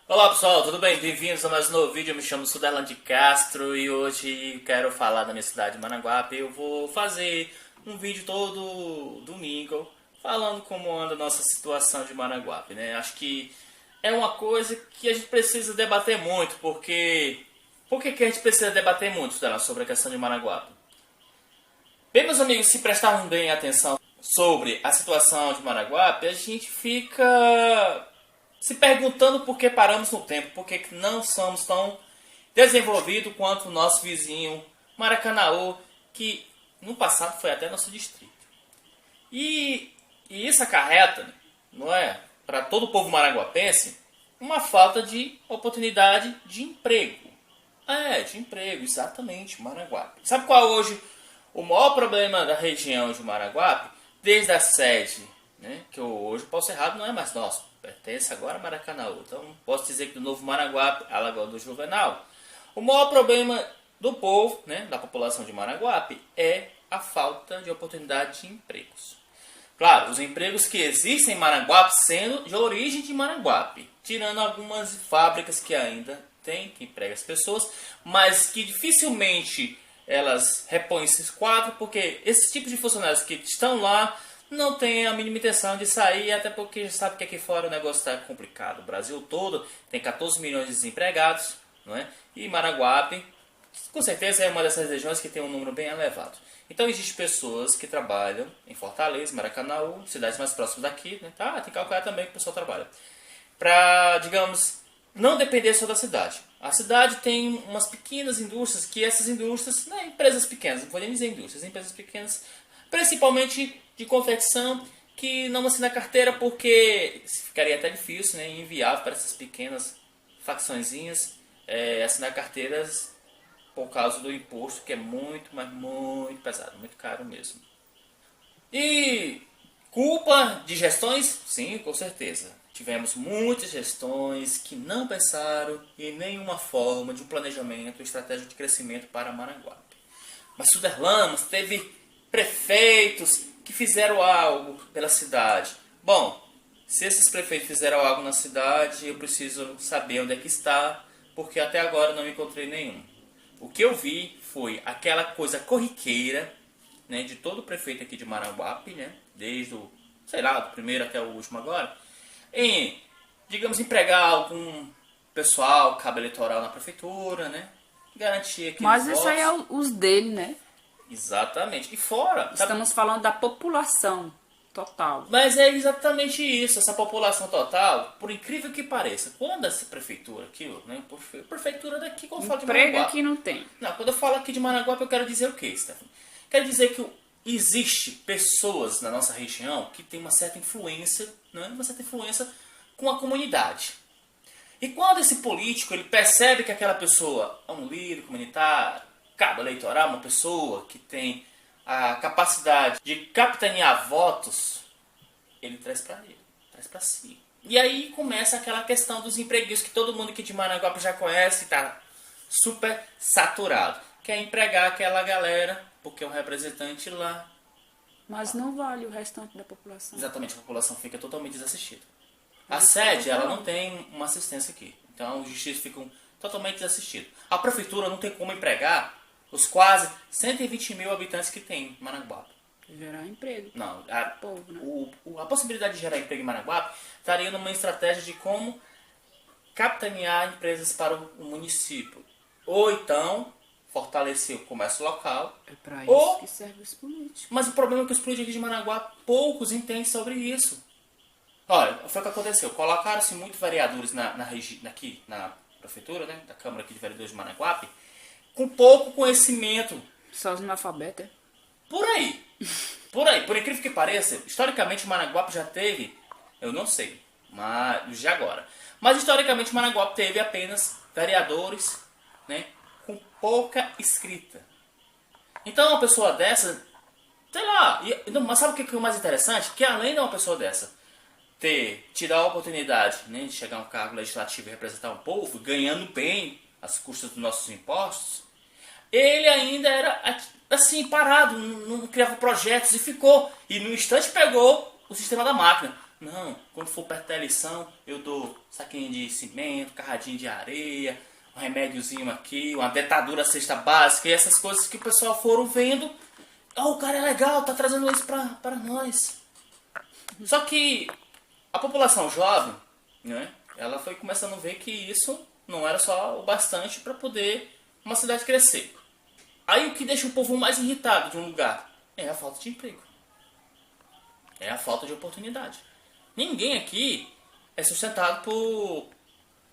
Olá pessoal, tudo bem? Bem-vindos a mais um novo vídeo. Eu me chamo Suderlan de Castro e hoje quero falar da minha cidade de Maranguape. Eu vou fazer um vídeo todo domingo falando como anda a nossa situação de Maranguape, né? Acho que é uma coisa que a gente precisa debater muito, porque... Por que a gente precisa debater muito, Suderlan, sobre a questão de Maranguape? Bem, meus amigos, se prestarem bem atenção sobre a situação de Maranguape, a gente fica se perguntando por que paramos no tempo, por que não somos tão desenvolvidos quanto o nosso vizinho Maracanaú, que no passado foi até nosso distrito. E isso acarreta, não é, para todo o povo maranguapense, uma falta de oportunidade de emprego. De emprego, exatamente, Maranguape. Sabe qual é hoje o maior problema da região de Maranguape? Desde a sede, né, que hoje o Pau Cerrado não é mais nosso, pertence agora a Maracanaú. Então posso dizer que do novo Maranguape, a Lagoa do Juvenal, o maior problema do povo, né, da população de Maranguape, é a falta de oportunidade de empregos. Claro, os empregos que existem em Maranguape sendo de origem de Maranguape, tirando algumas fábricas que ainda tem, que emprega as pessoas, mas que dificilmente elas repõem esses quadros, porque esses tipos de funcionários que estão lá não têm a mínima intenção de sair, até porque sabe que aqui fora o negócio está complicado. O Brasil todo tem 14 milhões de desempregados, não é? E Maranguape, com certeza, é uma dessas regiões que tem um número bem elevado. Então existem pessoas que trabalham em Fortaleza, Maracanaú, cidades mais próximas daqui, né? Tá, tem Calcaia também que o pessoal trabalha. Para, digamos, não depender só da cidade. A cidade tem umas pequenas indústrias, que essas indústrias, né, empresas pequenas, não vou nem dizer indústrias, empresas pequenas, principalmente de confecção, que não assinam a carteira porque ficaria até difícil, né, inviável para essas pequenas facçõezinhas assinar carteiras por causa do imposto, que é muito, mas muito pesado, muito caro mesmo. E culpa de gestões? Sim, com certeza. Tivemos muitas gestões que não pensaram em nenhuma forma de um planejamento ou estratégia de crescimento para Maranguape. Mas Suderlamas teve prefeitos que fizeram algo pela cidade. Bom, se esses prefeitos fizeram algo na cidade, eu preciso saber onde é que está, porque até agora não encontrei nenhum. O que eu vi foi aquela coisa corriqueira, né, de todo prefeito aqui de Maranguape, né, desde o, sei lá, do primeiro até o último agora, em, digamos, empregar algum pessoal, cabo eleitoral na prefeitura, né, garantir aqueles Mas votos. isso aí é os dele, né? Exatamente. E fora... Estamos falando da população total. Mas é exatamente isso, essa população total, por incrível que pareça, quando essa prefeitura aqui, né, prefeitura daqui, quando eu falo de Emprego Maranguape... aqui não tem. Não, quando eu falo aqui de Maranguape, eu quero dizer o quê, Stephanie? Quero dizer que existe pessoas na nossa região que têm uma certa influência, né, uma certa influência com a comunidade. E quando esse político ele percebe que aquela pessoa é um líder comunitário, cabo eleitoral, uma pessoa que tem a capacidade de capitanear votos, ele traz para ele, traz para si. E aí começa aquela questão dos empreguinhos que todo mundo aqui de Maranguape já conhece, está super saturado. Quer empregar aquela galera, porque é um representante lá. Mas não vale o restante da população. Exatamente, a população fica totalmente desassistida. A sede, ela não tem uma assistência aqui. Então os distritos ficam totalmente desassistidos. A prefeitura não tem como empregar os quase 120 mil habitantes que tem em Maranguape. Gerar emprego. Não, Povo, né? a possibilidade de gerar emprego em Maranguape estaria numa estratégia de como capitanear empresas para o município. Ou então fortalecer o comércio local. É para Ou- isso que serve os políticos. Mas o problema é que os políticos aqui de Maranguape, poucos entendem sobre isso. Olha, foi o que aconteceu. Colocaram-se muitos vereadores aqui na prefeitura, né, da Câmara aqui de Vereadores de Maranguape, com pouco conhecimento. Só os analfabetos, é? Por aí. Por aí. Por incrível que pareça, historicamente Maranguape já teve, eu não sei, mas de agora. Mas historicamente Maranguape teve apenas vereadores, né, com pouca escrita. Então uma pessoa dessa, sei lá, mas sabe o que é o mais interessante? Que além de uma pessoa dessa tido a oportunidade, né, de chegar a um cargo legislativo e representar um povo, ganhando bem as custas dos nossos impostos, ele ainda era assim, parado, não criava projetos e ficou. E no instante pegou o sistema da máquina. Não, quando for perto da eleição, eu dou saquinho de cimento, carradinho de areia, um remédiozinho aqui, uma dentadura cesta básica e essas coisas que o pessoal foram vendo. Oh, o cara é legal, tá trazendo isso pra nós. Só que a população jovem, né, ela foi começando a ver que isso não era só o bastante para poder uma cidade crescer. Aí o que deixa o povo mais irritado de um lugar é a falta de emprego. É a falta de oportunidade. Ninguém aqui é sustentado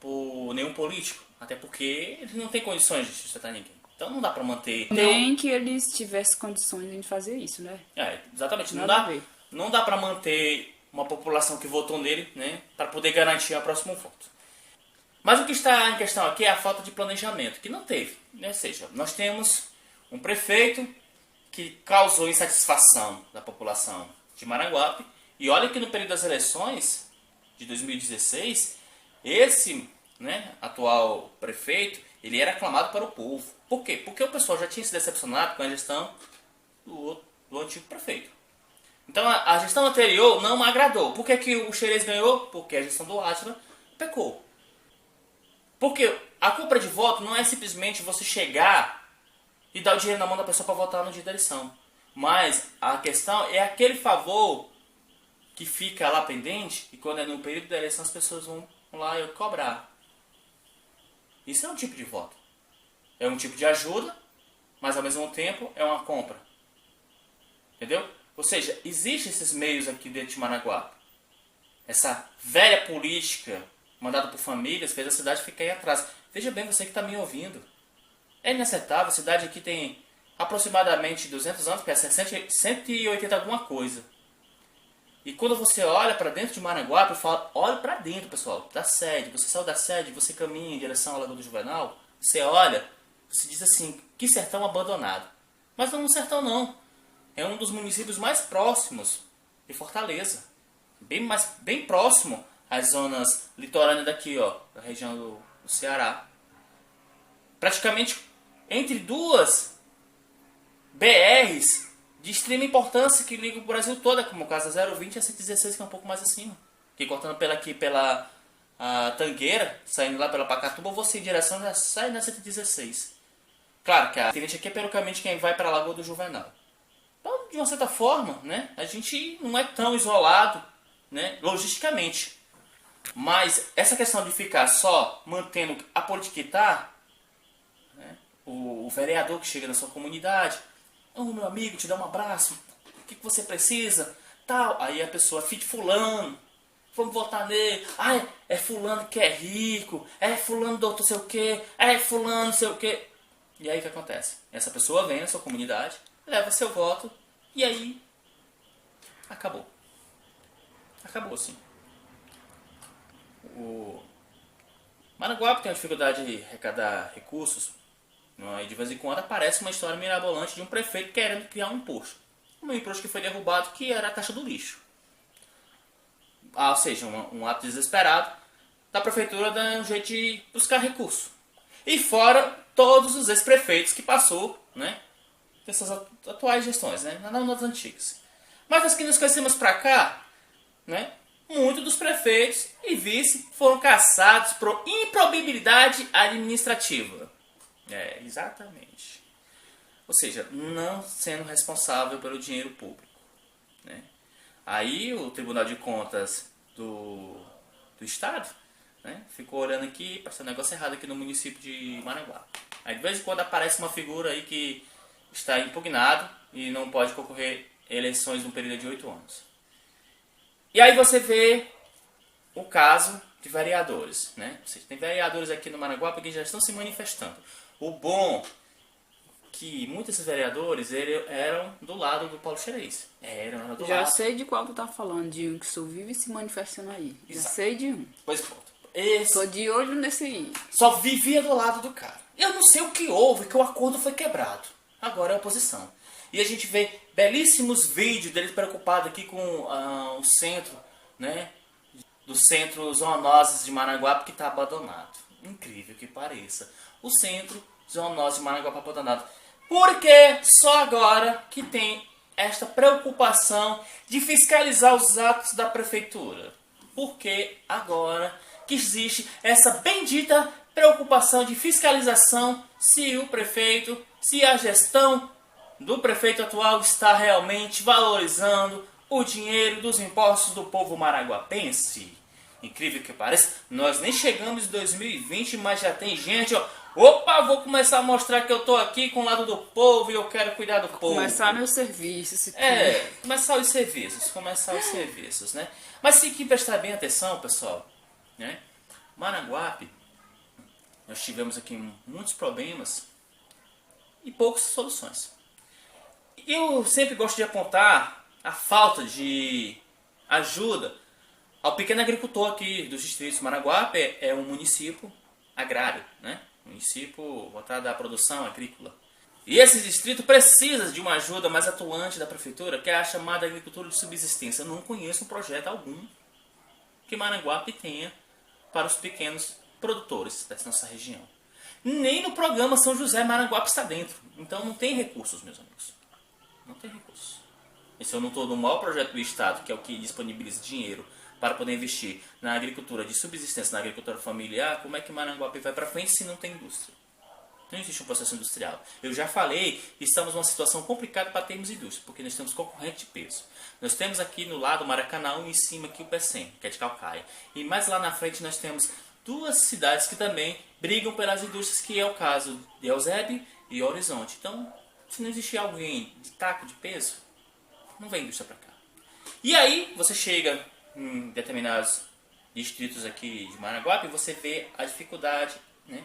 por nenhum político. Até porque eles não têm condições de sustentar ninguém. Então não dá pra manter... Nem que eles tivessem condições de fazer isso, né? Exatamente. Nada a ver. Não dá pra manter uma população que votou nele, né? Pra poder garantir o próximo voto. Mas o que está em questão aqui é a falta de planejamento, que não teve. Ou seja, nós temos um prefeito que causou insatisfação da população de Maranguape. E olha que no período das eleições de 2016, esse, né, atual prefeito, ele era aclamado para o povo. Por quê? Porque o pessoal já tinha se decepcionado com a gestão do antigo prefeito. Então a gestão anterior não agradou. Por que o Xerez ganhou? Porque a gestão do Átila pecou. Porque a compra de voto não é simplesmente você chegar e dar o dinheiro na mão da pessoa para votar no dia da eleição. Mas a questão é aquele favor que fica lá pendente e quando é no período da eleição as pessoas vão lá e cobrar. Isso é um tipo de voto. É um tipo de ajuda, mas ao mesmo tempo é uma compra. Entendeu? Ou seja, existem esses meios aqui dentro de Maranguape. Essa velha política mandada por famílias fez a cidade ficar aí atrás. Veja bem você que está me ouvindo. É inaceitável, a cidade aqui tem aproximadamente 200 anos, que é 180 alguma coisa. E quando você olha para dentro de Maranguape, eu falo, olha para dentro, pessoal, da sede. Você saiu da sede, você caminha em direção ao Lagoa do Juvenal, você olha, você diz assim, que sertão abandonado. Mas não é um sertão não. É um dos municípios mais próximos de Fortaleza. Bem próximo às zonas litorâneas daqui, ó, da região do Ceará. Praticamente entre duas BRs de extrema importância que ligam o Brasil todo, como o caso da 020 e a 116, que é um pouco mais acima. Que cortando pela a Tangueira, saindo lá pela Pacatuba, você em direção já sai na 116. Claro que a tenente aqui é pelo caminho de quem vai para a Lagoa do Juvenal. Então, de uma certa forma, né, a gente não é tão isolado, né, logisticamente. Mas essa questão de ficar só mantendo a política que está, né, o vereador que chega na sua comunidade, meu amigo, te dá um abraço, o que você precisa, tal. Aí a pessoa, filho de fulano, vamos votar nele. É fulano que é rico, é fulano doutor sei o que, é fulano sei o que. E aí o que acontece? Essa pessoa vem na sua comunidade, leva seu voto, e aí acabou. Acabou, sim. O Maranguape tem a dificuldade de arrecadar recursos. E de vez em quando aparece uma história mirabolante de um prefeito querendo criar um imposto. Um imposto que foi derrubado, que era a taxa do lixo. Ou seja, um ato desesperado da prefeitura dando um jeito de buscar recurso. E fora todos os ex-prefeitos que passou, né, dessas atuais gestões, né, não das antigas. Mas as que nos conhecemos para cá, né, muitos dos prefeitos e vice foram cassados por improbabilidade administrativa. Exatamente. Ou seja, não sendo responsável pelo dinheiro público, né? Aí o Tribunal de Contas do Estado, né, ficou olhando aqui, passando um negócio errado aqui no município de Maranguape. Aí de vez em quando aparece uma figura aí que está impugnado e não pode concorrer a eleições num período de 8 anos. E aí você vê o caso de vereadores, né? Ou seja, tem vereadores aqui no Maranguape que já estão se manifestando. O bom que muitos desses vereadores eram do lado do Paulo Xerez. Eram do Já lado. sei de qual tu tá falando, de um que só vive se manifestando aí. Já Exato. sei de um. Pois pronto. Esse Tô de olho nesse aí. só vivia do lado do cara. Eu não sei o que houve, que o acordo foi quebrado. Agora é a oposição. E a gente vê belíssimos vídeos deles preocupados aqui com o centro, né, do centro zoonoses de Maranguape que está abandonado. Incrível que pareça. O centro zoonoses de Maranguape abandonado. Porque só agora que tem esta preocupação de fiscalizar os atos da prefeitura? Porque agora que existe essa bendita preocupação de fiscalização se o prefeito, se a gestão do prefeito atual está realmente valorizando o dinheiro dos impostos do povo maraguapense. Incrível que pareça, nós nem chegamos em 2020, mas já tem gente, ó. Opa, vou começar a mostrar que eu tô aqui com o lado do povo e eu quero cuidar do povo. Começar meus serviços. Começar os serviços, né? Mas se que prestar bem atenção, pessoal, né? Maranguape, nós tivemos aqui muitos problemas e poucas soluções. Eu sempre gosto de apontar a falta de ajuda ao pequeno agricultor aqui dos distritos. Maranguape é um município agrário, né? Município voltado à produção agrícola. E esse distrito precisa de uma ajuda mais atuante da prefeitura, que é a chamada agricultura de subsistência. Eu não conheço um projeto algum que Maranguape tenha para os pequenos produtores dessa nossa região. Nem no programa São José Maranguape está dentro. Então não tem recursos, meus amigos. Não tem recursos. E se eu não estou no maior projeto do Estado, que é o que disponibiliza dinheiro para poder investir na agricultura de subsistência, na agricultura familiar, como é que Maranguape vai para frente se não tem indústria? Não existe um processo industrial. Eu já falei, estamos numa situação complicada para termos indústria, porque nós temos concorrente de peso. Nós temos aqui no lado Maracanã e em cima aqui o PECEM, que é de Calcaia. E mais lá na frente nós temos duas cidades que também brigam pelas indústrias, que é o caso de Eusébio e Horizonte. Então, se não existir alguém de taco de peso, não vem indústria para cá. E aí você chega em determinados distritos aqui de Maranguape e você vê a dificuldade, né?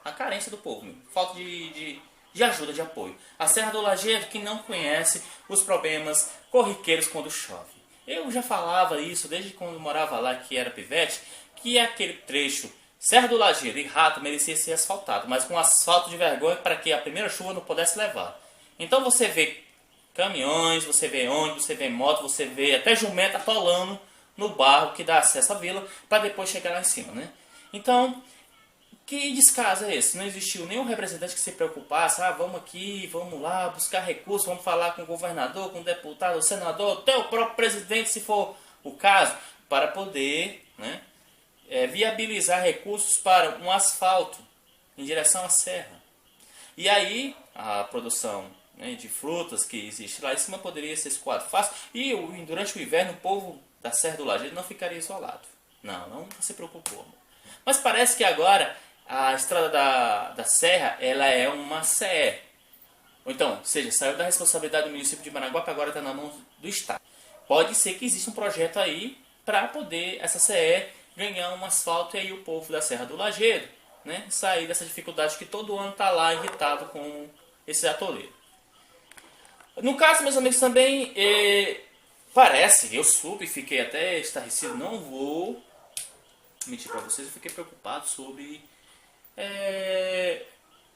A carência do povo, falta de ajuda, de apoio. A Serra do Lajeado, que não conhece os problemas corriqueiros quando chove. Eu já falava isso desde quando morava lá, que era pivete, que aquele trecho Serra do Lajeado e Rato merecia ser asfaltado, mas com asfalto de vergonha para que a primeira chuva não pudesse levar. Então você vê caminhões, você vê ônibus, você vê moto, você vê até jumenta atolando no barro que dá acesso à vila para depois chegar lá em cima, né? Então, que descaso é esse? Não existiu nenhum representante que se preocupasse, vamos aqui, vamos lá, buscar recursos, vamos falar com o governador, com o deputado, o senador, até o próprio presidente, se for o caso, para poder, né, viabilizar recursos para um asfalto em direção à serra. E aí, a produção, né, de frutas que existe lá em cima poderia ser escoado fácil, e durante o inverno o povo da Serra do Lajeado não ficaria isolado. Não se preocupou. Mas parece que agora a estrada da Serra, ela é uma CE. Ou então, seja, saiu da responsabilidade do município de Maranguape, agora está na mão do Estado. Pode ser que exista um projeto aí para poder essa CE ganhar um asfalto e aí o povo da Serra do Lajeado, né, sair dessa dificuldade que todo ano está lá irritado com esse atoleiro. No caso, meus amigos, também parece, eu soube, fiquei até estarrecido, não vou mentir para vocês, eu fiquei preocupado sobre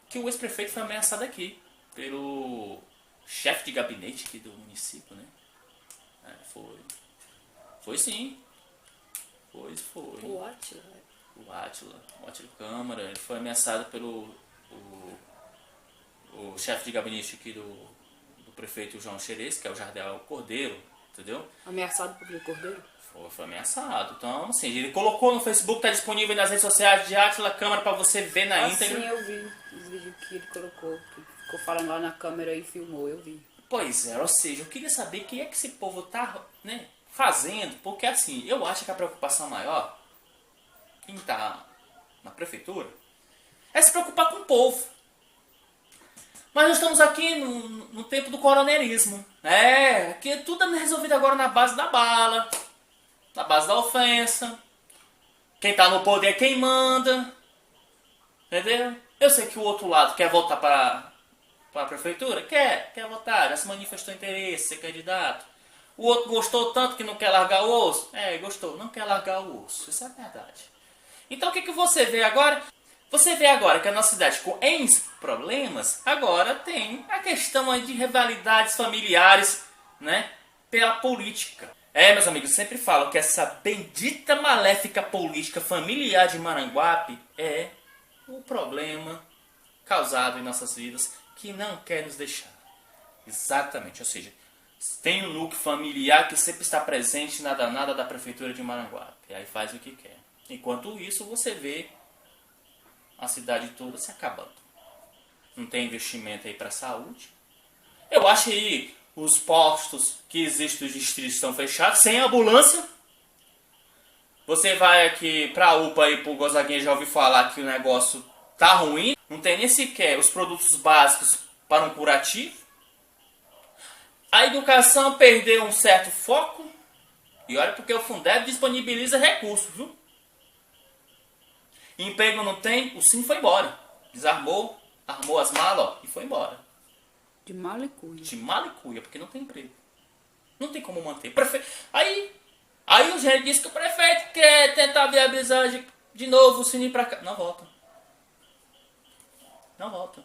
que o ex-prefeito foi ameaçado aqui pelo chefe de gabinete aqui do município, né? Foi sim. Foi. O Átila. O Átila Câmara, ele foi ameaçado pelo o chefe de gabinete aqui do prefeito João Xerez, que é o Jardel Cordeiro, entendeu? Ameaçado por que, Cordeiro? Foi ameaçado. Então, assim, ele colocou no Facebook, está disponível nas redes sociais de Átila Câmara para você ver na íntegra. Sim, eu vi os vídeos que ele colocou, que ficou falando lá na câmera e filmou, eu vi. Pois é, ou seja, eu queria saber o que é que esse povo tá, né, fazendo, porque assim, eu acho que a preocupação maior, quem está na prefeitura, é se preocupar com o povo. Mas nós estamos aqui no tempo do coronelismo. Que tudo é resolvido agora na base da bala, na base da ofensa. Quem está no poder é quem manda. Entendeu? Eu sei que o outro lado quer voltar para a prefeitura. Quer votar, já se manifestou interesse, ser candidato. O outro gostou tanto que não quer largar o osso. Gostou, não quer largar o osso. Isso é verdade. Então o que você vê agora? Você vê agora que a nossa cidade, com N problemas, agora tem a questão aí de rivalidades familiares, né, pela política. Meus amigos, eu sempre falo que essa bendita maléfica política familiar de Maranguape é o problema causado em nossas vidas que não quer nos deixar. Exatamente, ou seja, tem um núcleo familiar que sempre está presente na danada da prefeitura de Maranguape. E aí faz o que quer. Enquanto isso, você vê a cidade toda se acabando. Não tem investimento aí para saúde. Eu acho que os postos que existem dos distritos estão fechados, sem ambulância. Você vai aqui pra UPA aí pro Gonzaguinha, já ouviu falar que o negócio tá ruim. Não tem nem sequer os produtos básicos para um curativo. A educação perdeu um certo foco. E olha porque o Fundeb disponibiliza recursos, viu? Emprego não tem, o Sim foi embora. Desarmou, armou as malas, ó, e foi embora. De mala e cuia. De mala e cuia, porque não tem emprego. Não tem como manter. Aí o gente disse que o prefeito quer tentar viabilizar de novo o Cine pra cá. Não volta. Não volta.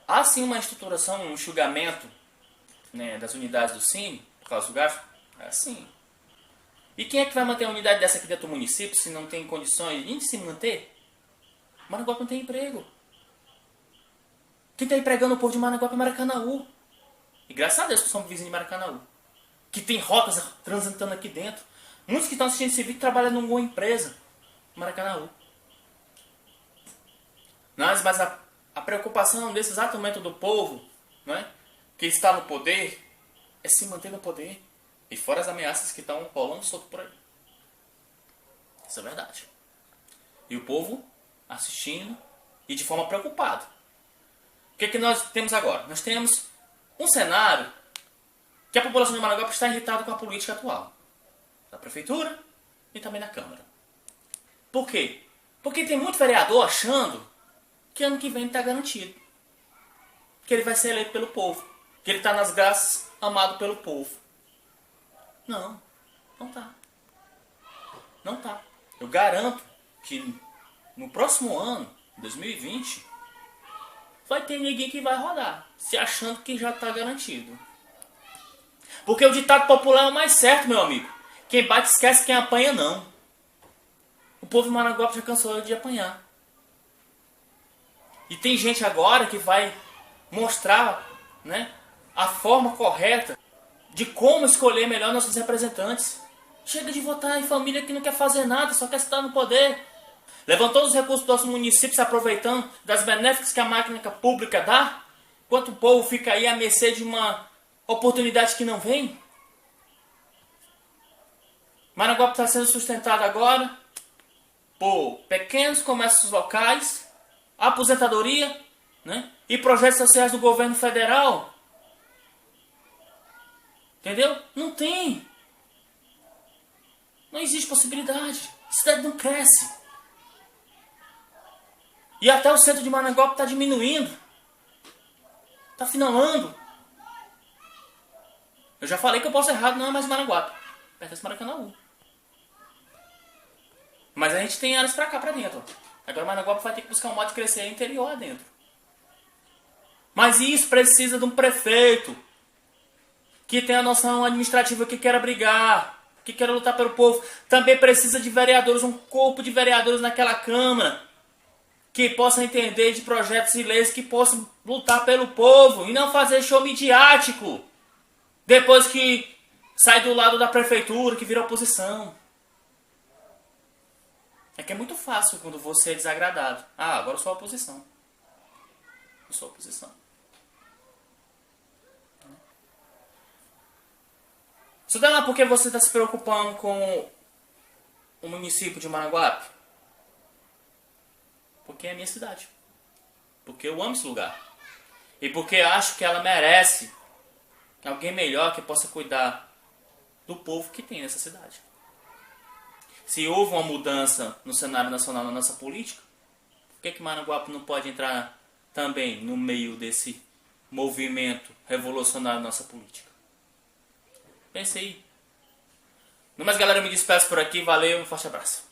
Há sim uma estruturação, um enxugamento, né, das unidades do Cine, por causa do gasto. É assim. E quem é que vai manter a unidade dessa aqui dentro do município se não tem condições nem de se manter? Maranguape não tem emprego. Quem está empregando o povo de Maranguape é Maracanaú. E graças a Deus que somos vizinhos de Maracanaú. Que tem rotas transitando aqui dentro. Muitos que estão assistindo esse vídeo trabalham numa empresa. Maracanaú. Mas a preocupação nesse exato momento do povo, né, que está no poder, é se manter no poder. E fora as ameaças que estão rolando solto por aí. Isso é verdade. E o povo assistindo e de forma preocupada. O que nós temos agora? Nós temos um cenário que a população de Maranguape está irritada com a política atual. Da prefeitura e também da Câmara. Por quê? Porque tem muito vereador achando que ano que vem está garantido. Que ele vai ser eleito pelo povo. Que ele está nas graças, amado pelo povo. Não, não tá. Não tá. Eu garanto que no próximo ano, 2020, vai ter ninguém que vai rodar, se achando que já tá garantido. Porque o ditado popular é o mais certo, meu amigo. Quem bate esquece, quem apanha não. O povo de Maranguape já cansou de apanhar. E tem gente agora que vai mostrar, né, a forma correta de como escolher melhor nossos representantes. Chega de votar em família que não quer fazer nada, só quer estar no poder. Levantou os recursos do nosso município, se aproveitando das benéficas que a máquina pública dá, enquanto o povo fica aí à mercê de uma oportunidade que não vem. Maranguape está sendo sustentado agora por pequenos comércios locais, aposentadoria, né, e projetos sociais do governo federal. Entendeu? Não tem. Não existe possibilidade. A cidade não cresce. E até o centro de Maranguape está diminuindo. Está finalando. Eu já falei que eu posso errado, não é mais Maranguape. Pertence a Maracanaú. Mas a gente tem áreas pra cá, pra dentro. Agora Maranguape vai ter que buscar um modo de crescer interior adentro. Mas isso precisa de um prefeito que tenha a noção administrativa, que queira brigar, que queira lutar pelo povo. Também precisa de vereadores, um corpo de vereadores naquela Câmara, que possam entender de projetos e leis, que possam lutar pelo povo e não fazer show midiático depois que sai do lado da prefeitura, que vira oposição. É que é muito fácil quando você é desagradado. Ah, agora eu sou oposição. Eu sou oposição. Isso dá lá porque você está se preocupando com o município de Maranguape? Porque é a minha cidade. Porque eu amo esse lugar. E porque acho que ela merece alguém melhor que possa cuidar do povo que tem nessa cidade. Se houve uma mudança no cenário nacional na nossa política, por que Maranguape não pode entrar também no meio desse movimento revolucionário da nossa política? Pense aí. No mais, galera, eu me despeço por aqui. Valeu, um forte abraço.